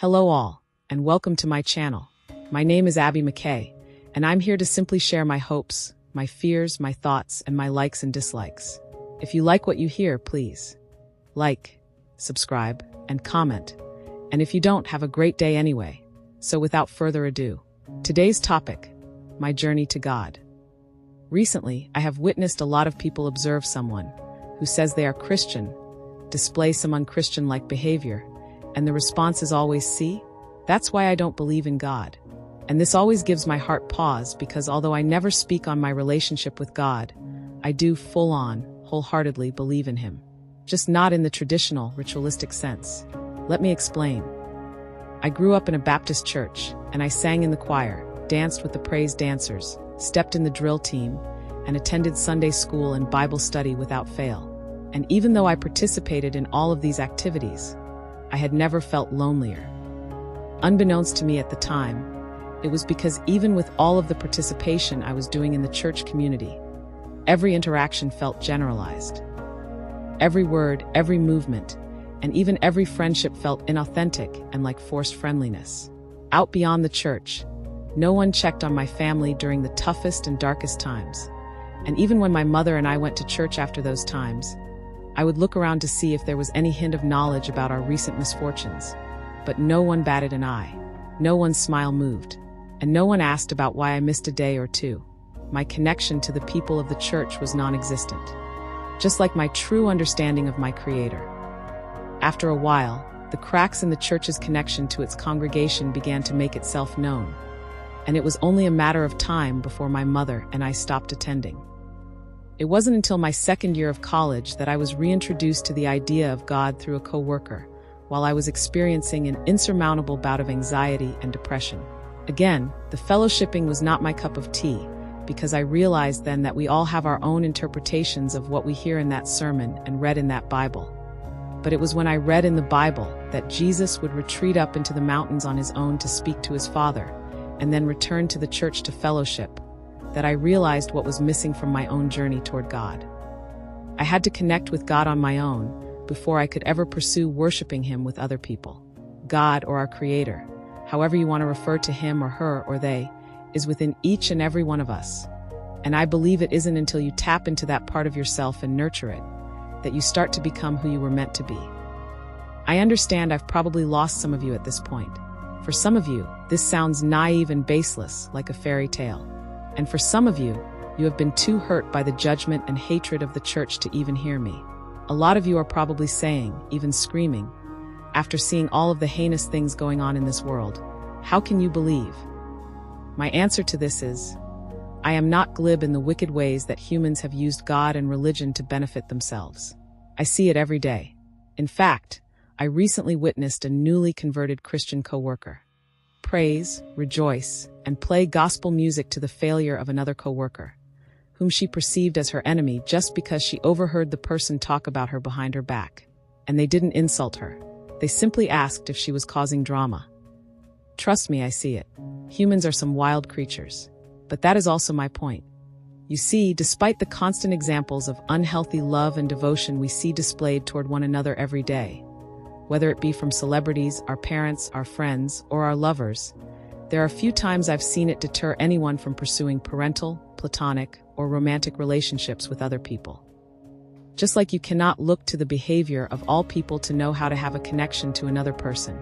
Hello all, and welcome to my channel. My name is Abby McKay, and I'm here to simply share my hopes, my fears, my thoughts, and my likes and dislikes. If you like what you hear, please like, subscribe, and comment. And if you don't, have a great day anyway. So without further ado, today's topic, my journey to God. Recently, I have witnessed a lot of people observe someone who says they are Christian, display some unchristian-like behavior, and the response is always, "See? That's why I don't believe in God." And this always gives my heart pause because although I never speak on my relationship with God, I do full-on, wholeheartedly believe in Him. Just not in the traditional, ritualistic sense. Let me explain. I grew up in a Baptist church, and I sang in the choir, danced with the praise dancers, stepped in the drill team, and attended Sunday school and Bible study without fail. And even though I participated in all of these activities, I had never felt lonelier. Unbeknownst to me at the time, it was because even with all of the participation I was doing in the church community, every interaction felt generalized. Every word, every movement, and even every friendship felt inauthentic and like forced friendliness. Out beyond the church, no one checked on my family during the toughest and darkest times. And even when my mother and I went to church after those times, I would look around to see if there was any hint of knowledge about our recent misfortunes. But no one batted an eye, no one's smile moved, and no one asked about why I missed a day or two. My connection to the people of the church was non-existent, just like my true understanding of my Creator. After a while, the cracks in the church's connection to its congregation began to make itself known, and it was only a matter of time before my mother and I stopped attending. It wasn't until my second year of college that I was reintroduced to the idea of God through a coworker, while I was experiencing an insurmountable bout of anxiety and depression. Again, the fellowshipping was not my cup of tea, because I realized then that we all have our own interpretations of what we hear in that sermon and read in that Bible. But it was when I read in the Bible that Jesus would retreat up into the mountains on His own to speak to His Father, and then return to the church to fellowship, that I realized what was missing from my own journey toward God. I had to connect with God on my own before I could ever pursue worshiping Him with other people. God, or our Creator, however you want to refer to Him or her or they, is within each and every one of us. And I believe it isn't until you tap into that part of yourself and nurture it that you start to become who you were meant to be. I understand I've probably lost some of you at this point. For some of you, this sounds naive and baseless, like a fairy tale. And for some of you, you have been too hurt by the judgment and hatred of the church to even hear me. A lot of you are probably saying, even screaming, after seeing all of the heinous things going on in this world, how can you believe? My answer to this is, I am not glib in the wicked ways that humans have used God and religion to benefit themselves. I see it every day. In fact, I recently witnessed a newly converted Christian coworker praise, rejoice, and play gospel music to the failure of another coworker, whom she perceived as her enemy just because she overheard the person talk about her behind her back. And they didn't insult her. They simply asked if she was causing drama. Trust me, I see it. Humans are some wild creatures. But that is also my point. You see, despite the constant examples of unhealthy love and devotion we see displayed toward one another every day, whether it be from celebrities, our parents, our friends, or our lovers, there are few times I've seen it deter anyone from pursuing parental, platonic, or romantic relationships with other people. Just like you cannot look to the behavior of all people to know how to have a connection to another person,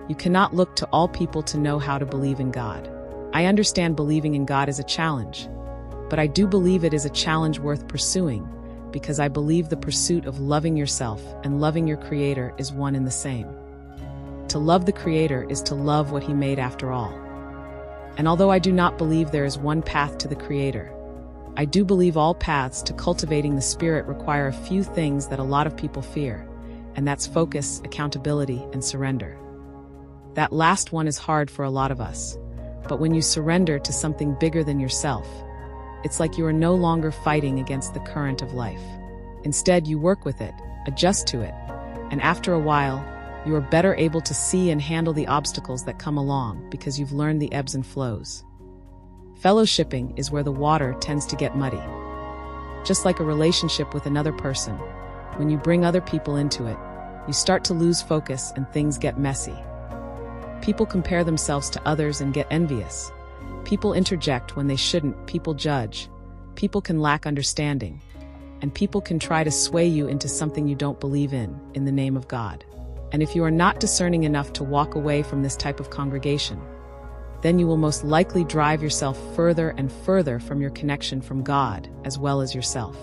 you cannot look to all people to know how to believe in God. I understand believing in God is a challenge, but I do believe it is a challenge worth pursuing, because I believe the pursuit of loving yourself and loving your Creator is one and the same. To love the Creator is to love what He made after all. And although I do not believe there is one path to the Creator, I do believe all paths to cultivating the Spirit require a few things that a lot of people fear, and that's focus, accountability, and surrender. That last one is hard for a lot of us, but when you surrender to something bigger than yourself, it's like you are no longer fighting against the current of life. Instead, you work with it, adjust to it, and after a while, you are better able to see and handle the obstacles that come along because you've learned the ebbs and flows. Fellowshipping is where the water tends to get muddy. Just like a relationship with another person, when you bring other people into it, you start to lose focus and things get messy. People compare themselves to others and get envious. People interject when they shouldn't. People judge. People can lack understanding. And people can try to sway you into something you don't believe in the name of God. And if you are not discerning enough to walk away from this type of congregation, then you will most likely drive yourself further and further from your connection from God as well as yourself.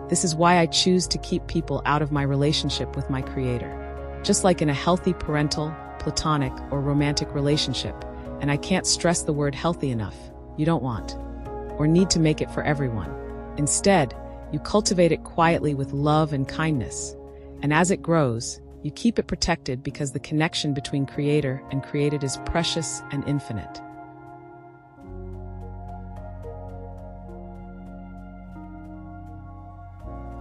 This is why I choose to keep people out of my relationship with my Creator. Just like in a healthy parental, platonic, or romantic relationship, and I can't stress the word healthy enough, you don't want or need to make it for everyone. Instead, you cultivate it quietly with love and kindness. And as it grows, you keep it protected because the connection between Creator and created is precious and infinite.